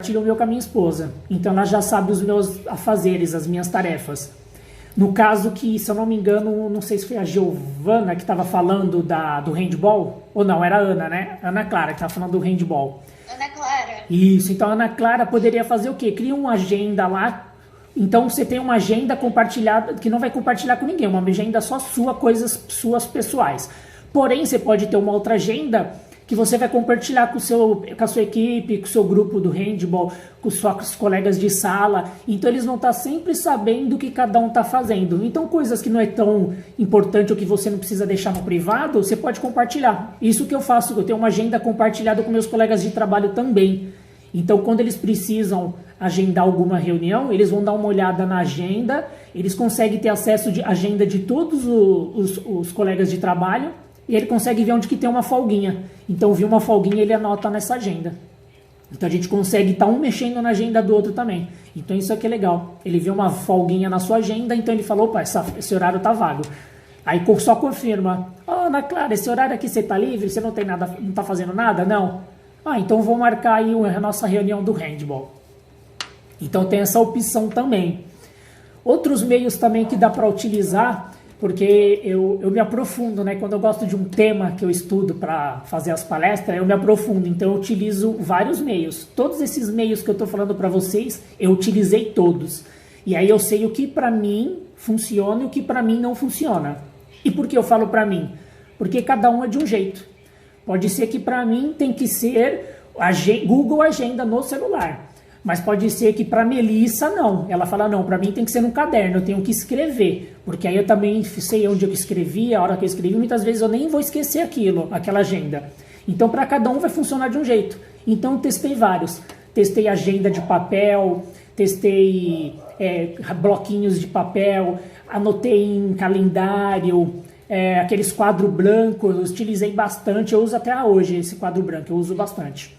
compartilho o meu com a minha esposa. Então ela já sabe os meus afazeres, as minhas tarefas. No caso que, se eu não me engano, não sei se foi a Giovana que estava falando do handball, ou não, era a Ana, né? Ana Clara que estava falando do handball. Ana Clara. Isso, então a Ana Clara poderia fazer o quê? Cria uma agenda lá, então você tem uma agenda compartilhada, que não vai compartilhar com ninguém, uma agenda só sua, coisas suas pessoais. Porém, você pode ter uma outra agenda que você vai compartilhar com a sua equipe, com o seu grupo do handball, com suas colegas de sala. Então eles vão estar sempre sabendo o que cada um está fazendo. Então coisas que não é tão importante ou que você não precisa deixar no privado, você pode compartilhar. Isso que eu faço, eu tenho uma agenda compartilhada com meus colegas de trabalho também. Então quando eles precisam agendar alguma reunião, eles vão dar uma olhada na agenda, eles conseguem ter acesso à agenda de todos os colegas de trabalho, e ele consegue ver onde que tem uma folguinha. Então, viu uma folguinha, ele anota nessa agenda. Então, a gente consegue estar um mexendo na agenda do outro também. Então, isso aqui é legal. Ele vê uma folguinha na sua agenda, então ele falou, opa, esse horário tá vago. Aí só confirma. Ana Clara, esse horário aqui você tá livre? Você não tem nada, não tá fazendo nada? Não? Então vou marcar aí a nossa reunião do handball. Então, tem essa opção também. Outros meios também que dá para utilizar, porque eu me aprofundo, né? Quando eu gosto de um tema que eu estudo para fazer as palestras, eu me aprofundo, então eu utilizo vários meios. Todos esses meios que eu estou falando para vocês, eu utilizei todos. E aí eu sei o que para mim funciona e o que para mim não funciona. E por que eu falo para mim? Porque cada um é de um jeito. Pode ser que para mim tem que ser Google Agenda no celular. Mas pode ser que para Melissa não. Ela fala, não, para mim tem que ser no caderno, eu tenho que escrever. Porque aí eu também sei onde eu escrevi, a hora que eu escrevi, muitas vezes eu nem vou esquecer aquela agenda. Então para cada um vai funcionar de um jeito. Então eu testei vários. Testei agenda de papel, testei bloquinhos de papel, anotei em calendário, aqueles quadros brancos, eu utilizei bastante, eu uso até hoje esse quadro branco, eu uso bastante.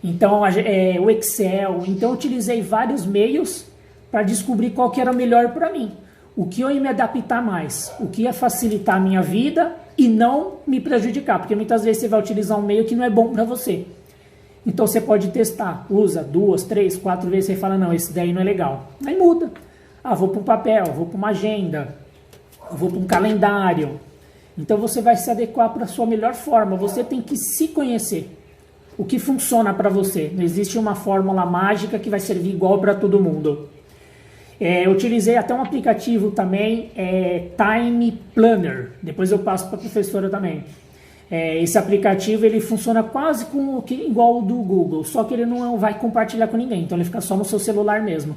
Então, o Excel, então eu utilizei vários meios para descobrir qual que era o melhor para mim. O que eu ia me adaptar mais, o que ia facilitar a minha vida e não me prejudicar, porque muitas vezes você vai utilizar um meio que não é bom para você. Então você pode testar, usa 2, 3, 4 vezes, você fala, não, esse daí não é legal. Aí muda. Vou para um papel, vou para uma agenda, vou para um calendário. Então você vai se adequar para a sua melhor forma, você tem que se conhecer. O que funciona para você? Não existe uma fórmula mágica que vai servir igual para todo mundo. Eu utilizei até um aplicativo também, Time Planner. Depois eu passo para a professora também. Esse aplicativo ele funciona quase igual o do Google, só que ele não vai compartilhar com ninguém, então ele fica só no seu celular mesmo.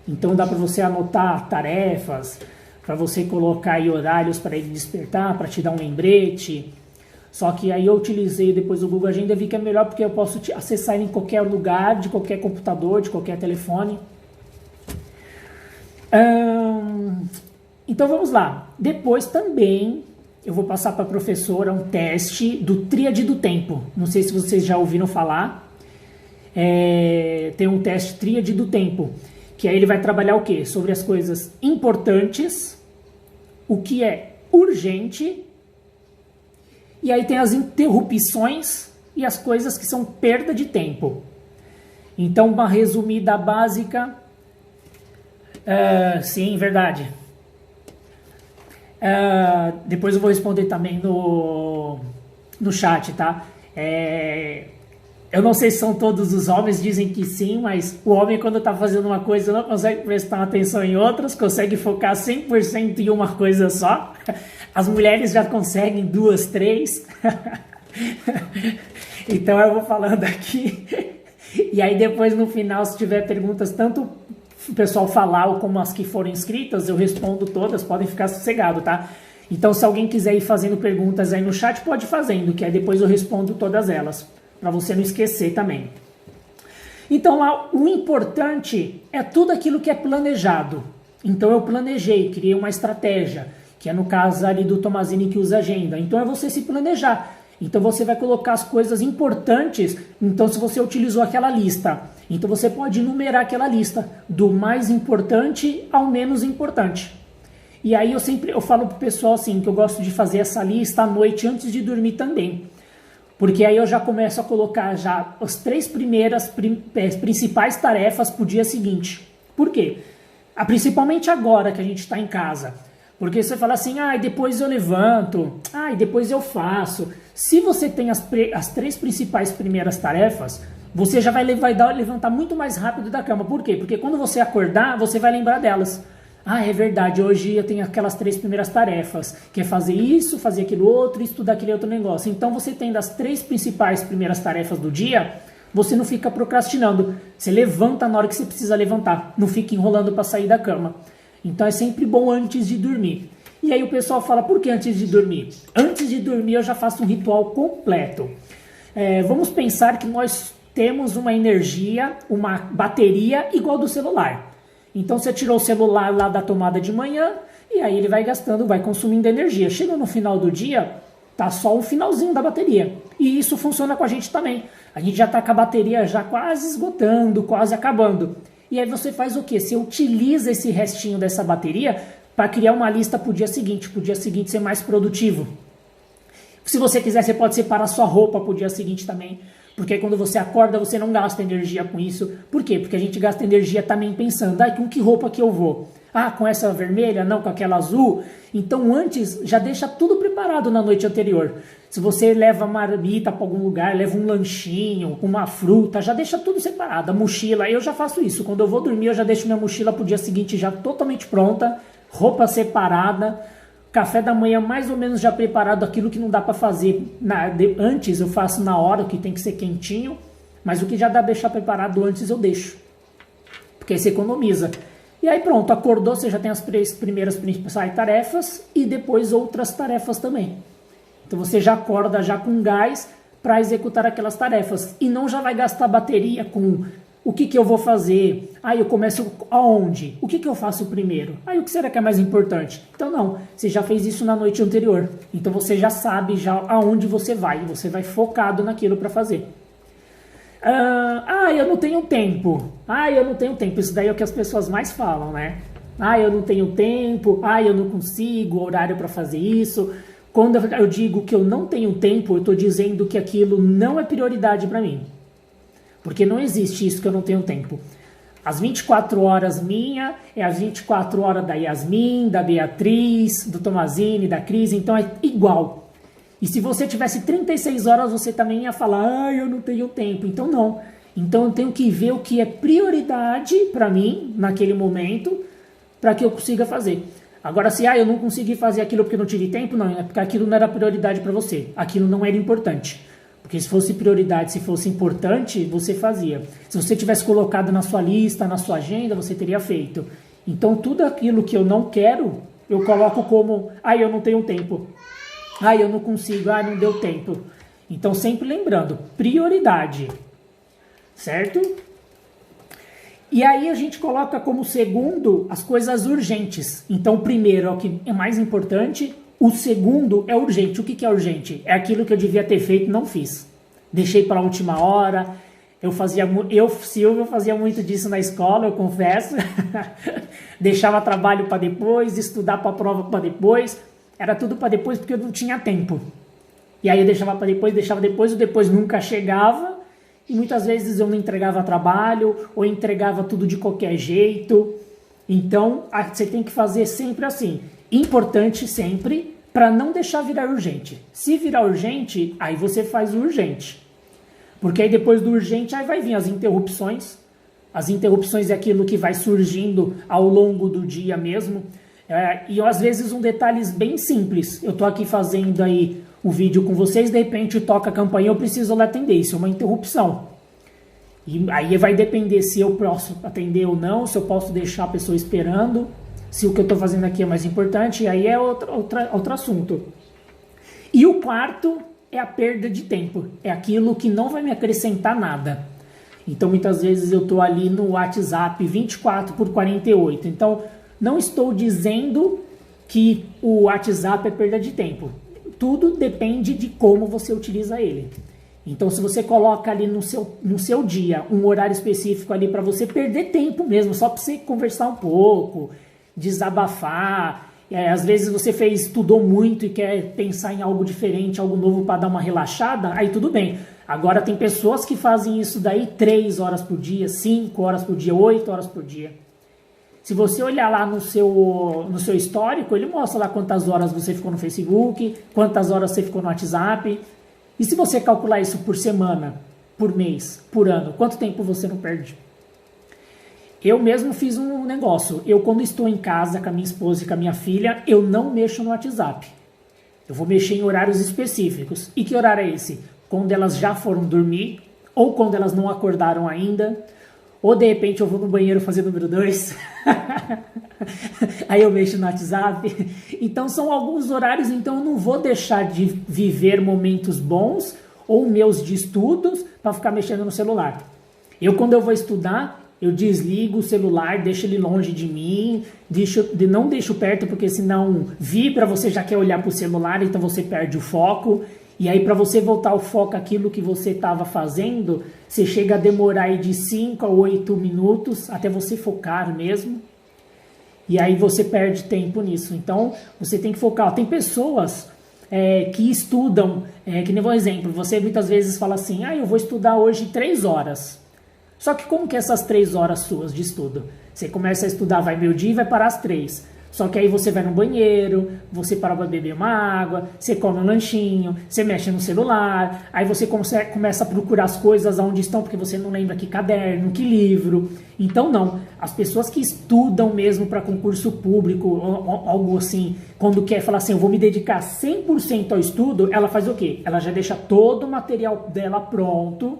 Então dá para você anotar tarefas, para você colocar aí horários para ele despertar, para te dar um lembrete. Só que aí eu utilizei depois o Google Agenda e vi que é melhor porque eu posso acessar ele em qualquer lugar, de qualquer computador, de qualquer telefone. Então vamos lá. Depois também eu vou passar para a professora um teste do Tríade do Tempo. Não sei se vocês já ouviram falar. Tem um teste Tríade do Tempo, que aí ele vai trabalhar o quê? Sobre as coisas importantes, o que é urgente. E aí tem as interrupções e as coisas que são perda de tempo. Então, uma resumida básica. Sim, verdade. Depois eu vou responder também no chat, tá? Eu não sei se são todos os homens, dizem que sim, mas o homem quando está fazendo uma coisa não consegue prestar atenção em outras, consegue focar 100% em uma coisa só. As mulheres já conseguem 2, 3. Então eu vou falando aqui. E aí depois no final, se tiver perguntas, tanto o pessoal falar como as que foram inscritas, eu respondo todas, podem ficar sossegados, tá? Então se alguém quiser ir fazendo perguntas aí no chat, pode ir fazendo, que aí depois eu respondo todas elas, para você não esquecer também. Então lá, o importante é tudo aquilo que é planejado. Então eu planejei, criei uma estratégia, que é no caso ali do Tomazini que usa agenda. Então é você se planejar. Então você vai colocar as coisas importantes. Então se você utilizou aquela lista, então você pode numerar aquela lista do mais importante ao menos importante. E aí eu falo pro pessoal assim, que eu gosto de fazer essa lista à noite antes de dormir também. Porque aí eu já começo a colocar já as 3 primeiras principais tarefas para o dia seguinte. Por quê? Principalmente agora que a gente está em casa. Porque você fala assim, depois eu levanto, depois eu faço. Se você tem as 3 principais primeiras tarefas, você já vai levantar muito mais rápido da cama. Por quê? Porque quando você acordar, você vai lembrar delas. É verdade, hoje eu tenho aquelas 3 primeiras tarefas, que é fazer isso, fazer aquilo outro, estudar aquele outro negócio. Então você tendo as 3 principais primeiras tarefas do dia, você não fica procrastinando. Você levanta na hora que você precisa levantar, não fica enrolando para sair da cama. Então é sempre bom antes de dormir. E aí o pessoal fala, por que antes de dormir? Antes de dormir eu já faço um ritual completo. Vamos pensar que nós temos uma energia, uma bateria igual do celular. Então você tirou o celular lá da tomada de manhã e aí ele vai gastando, vai consumindo energia. Chega no final do dia, tá só o finalzinho da bateria. E isso funciona com a gente também. A gente já está com a bateria já quase esgotando, quase acabando. E aí você faz o quê? Você utiliza esse restinho dessa bateria para criar uma lista para o dia seguinte ser mais produtivo. Se você quiser, você pode separar sua roupa para o dia seguinte também. Porque quando você acorda, você não gasta energia com isso. Por quê? Porque a gente gasta energia também pensando, com que roupa que eu vou? Com essa vermelha? Não, com aquela azul? Então antes, já deixa tudo preparado na noite anterior. Se você leva marmita para algum lugar, leva um lanchinho, uma fruta, já deixa tudo separado. A mochila, eu já faço isso. Quando eu vou dormir, eu já deixo minha mochila para o dia seguinte já totalmente pronta, roupa separada, café da manhã mais ou menos já preparado, aquilo que não dá para fazer antes eu faço na hora, que tem que ser quentinho, mas o que já dá para deixar preparado antes eu deixo, porque aí você economiza. E aí pronto, acordou, você já tem as 3 primeiras principais tarefas e depois outras tarefas também. Então você já acorda já com gás para executar aquelas tarefas e não já vai gastar bateria com o que eu vou fazer, eu começo aonde, o que eu faço primeiro, o que será que é mais importante? Então não, você já fez isso na noite anterior, então você já sabe já aonde você vai focado naquilo para fazer. Eu não tenho tempo, isso daí é o que as pessoas mais falam, né? Eu não tenho tempo, eu não consigo horário para fazer isso. Quando eu digo que eu não tenho tempo, eu estou dizendo que aquilo não é prioridade para mim. Porque não existe isso que eu não tenho tempo. As 24 horas minha é as 24 horas da Yasmin, da Beatriz, do Tomazini, da Cris, então é igual. E se você tivesse 36 horas, você também ia falar, eu não tenho tempo. Então não. Então eu tenho que ver o que é prioridade para mim, naquele momento, para que eu consiga fazer. Agora, se eu não consegui fazer aquilo porque não tive tempo, não, é porque aquilo não era prioridade para você. Aquilo não era importante. Porque se fosse prioridade, se fosse importante, você fazia. Se você tivesse colocado na sua lista, na sua agenda, você teria feito. Então, tudo aquilo que eu não quero, eu coloco como, eu não tenho tempo. Eu não consigo, não deu tempo. Então, sempre lembrando, prioridade. Certo? E aí a gente coloca como segundo as coisas urgentes. Então, o primeiro é o que é mais importante. O segundo é urgente. O que é urgente? É aquilo que eu devia ter feito e não fiz. Deixei para a última hora. Silvio, fazia muito disso na escola, eu confesso. Deixava trabalho para depois, estudar para a prova para depois. Era tudo para depois porque eu não tinha tempo. E aí eu deixava para depois, o depois nunca chegava. E muitas vezes eu não entregava trabalho ou entregava tudo de qualquer jeito. Então, você tem que fazer sempre assim. Importante sempre, para não deixar virar urgente. Se virar urgente, aí você faz o urgente. Porque aí depois do urgente, aí vai vir as interrupções. As interrupções é aquilo que vai surgindo ao longo do dia mesmo. E às vezes um detalhe bem simples. Eu estou aqui fazendo aí o vídeo com vocês, de repente toca a campainha, eu preciso lá atender. Isso é uma interrupção. E aí vai depender se eu posso atender ou não, se eu posso deixar a pessoa esperando. Se o que eu estou fazendo aqui é mais importante, aí é outro assunto. E o quarto é a perda de tempo. É aquilo que não vai me acrescentar nada. Então, muitas vezes eu estou ali no WhatsApp 24/48. Então, não estou dizendo que o WhatsApp é perda de tempo. Tudo depende de como você utiliza ele. Então, se você coloca ali no seu dia um horário específico ali para você perder tempo mesmo, só para você conversar um pouco, desabafar, Às vezes você estudou muito e quer pensar em algo diferente, algo novo para dar uma relaxada, aí tudo bem. Agora tem pessoas que fazem isso daí 3 horas por dia, 5 horas por dia, 8 horas por dia. Se você olhar lá no seu histórico, ele mostra lá quantas horas você ficou no Facebook, quantas horas você ficou no WhatsApp. E se você calcular isso por semana, por mês, por ano, quanto tempo você não perde? Eu mesmo fiz um negócio. Eu, quando estou em casa com a minha esposa e com a minha filha, eu não mexo no WhatsApp. Eu vou mexer em horários específicos. E que horário é esse? Quando elas já foram dormir, ou quando elas não acordaram ainda, ou de repente eu vou no banheiro fazer número 2. Aí eu mexo no WhatsApp. Então são alguns horários, então eu não vou deixar de viver momentos bons ou meus de estudos para ficar mexendo no celular. Quando eu vou estudar, eu desligo o celular, deixo ele longe de mim, não deixo perto, porque senão vibra, você já quer olhar para o celular, então você perde o foco. E aí, para você voltar o foco àquilo que você estava fazendo, você chega a demorar aí de 5 a 8 minutos até você focar mesmo. E aí você perde tempo nisso. Então, você tem que focar. Tem pessoas que estudam, que nem um exemplo, você muitas vezes fala assim, eu vou estudar hoje 3 horas. Só que como que é essas 3 horas suas de estudo? Você começa a estudar, vai meio-dia e vai parar às 3. Só que aí você vai no banheiro, você para para beber uma água, você come um lanchinho, você mexe no celular, aí você começa a procurar as coisas onde estão, porque você não lembra que caderno, que livro. Então não, as pessoas que estudam mesmo para concurso público, algo assim, quando quer falar assim, eu vou me dedicar 100% ao estudo, ela faz o quê? Ela já deixa todo o material dela pronto,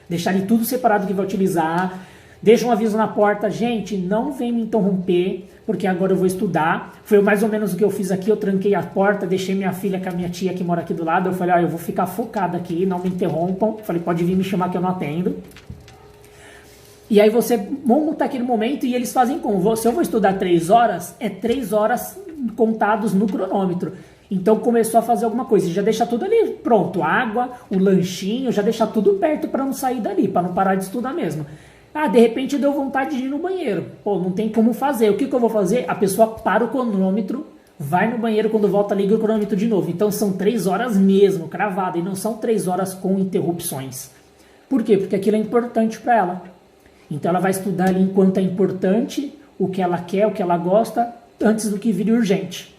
deixa ali tudo separado que vai utilizar, deixa um aviso na porta, gente, não vem me interromper, porque agora eu vou estudar. Foi mais ou menos o que eu fiz aqui, eu tranquei a porta, deixei minha filha com a minha tia que mora aqui do lado, eu falei, eu vou ficar focado aqui, não me interrompam, falei, pode vir me chamar que eu não atendo. E aí você monta aquele momento e eles fazem como? Se eu vou estudar 3 horas, é 3 horas contados no cronômetro. Então começou a fazer alguma coisa, já deixa tudo ali pronto, água, o lanchinho, já deixa tudo perto para não sair dali, para não parar de estudar mesmo. De repente deu vontade de ir no banheiro. Não tem como fazer. O que eu vou fazer? A pessoa para o cronômetro, vai no banheiro, quando volta liga o cronômetro de novo. Então são 3 horas mesmo, cravada, e não são 3 horas com interrupções. Por quê? Porque aquilo é importante para ela. Então ela vai estudar ali enquanto é importante, o que ela quer, o que ela gosta, antes do que vire urgente.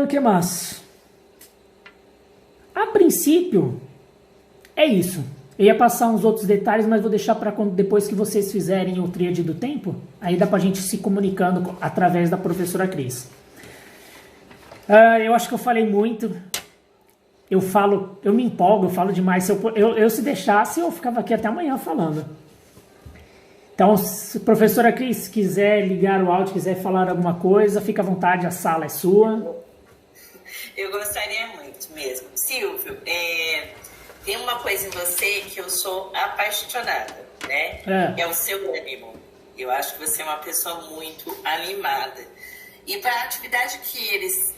O que mais? A princípio, é isso. Eu ia passar uns outros detalhes, mas vou deixar para depois que vocês fizerem o tríade do tempo. Aí dá para a gente se comunicando através da professora Cris. Eu acho que eu falei muito. Eu me empolgo, eu falo demais. Se deixasse, eu ficava aqui até amanhã falando. Então, se a professora Cris quiser ligar o áudio, quiser falar alguma coisa, fica à vontade, a sala é sua. Eu gostaria muito mesmo. Silvio, tem uma coisa em você que eu sou apaixonada, né? É o seu ânimo. Eu acho que você é uma pessoa muito animada. E para a atividade que eles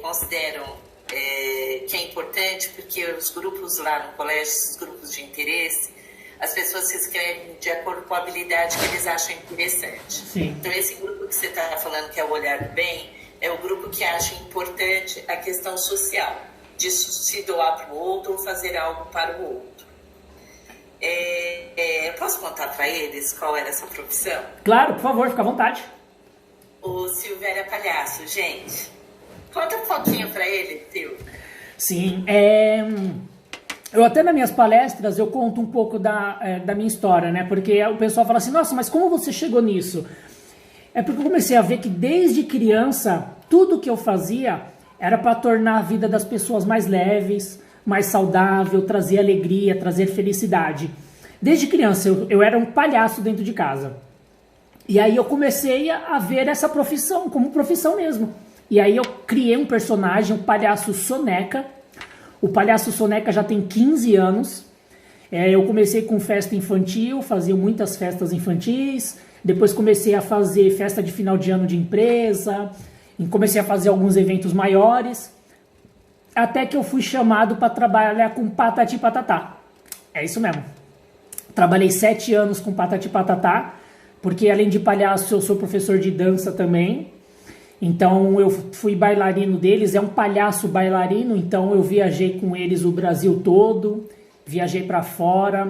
consideram que é importante, porque os grupos lá no colégio, os grupos de interesse, as pessoas se inscrevem de acordo com a habilidade que eles acham interessante. Sim. Então, esse grupo que você está falando, que é o Olhar do Bem, é o grupo que acha importante a questão social, de se doar para o outro ou fazer algo para o outro. Posso contar para eles qual era essa profissão? Claro, por favor, fica à vontade. O Silvio era palhaço, gente. Conta um pouquinho para ele, Silvio. Sim, eu até nas minhas palestras eu conto um pouco da minha história, né? Porque o pessoal fala assim, nossa, mas como você chegou nisso? É porque eu comecei a ver que desde criança, tudo que eu fazia era para tornar a vida das pessoas mais leves, mais saudável, trazer alegria, trazer felicidade. Desde criança eu era um palhaço dentro de casa. E aí eu comecei a ver essa profissão como profissão mesmo. E aí eu criei um personagem, um palhaço Soneca. O palhaço Soneca já tem 15 anos. Eu comecei com festa infantil, fazia muitas festas infantis. Depois comecei a fazer festa de final de ano de empresa. E comecei a fazer alguns eventos maiores. Até que eu fui chamado para trabalhar com Patati Patatá. É isso mesmo. Trabalhei 7 anos com Patati Patatá. porque além de palhaço eu sou professor de dança também. Então eu fui bailarino deles, é um palhaço bailarino, então eu viajei com eles o Brasil todo, viajei para fora.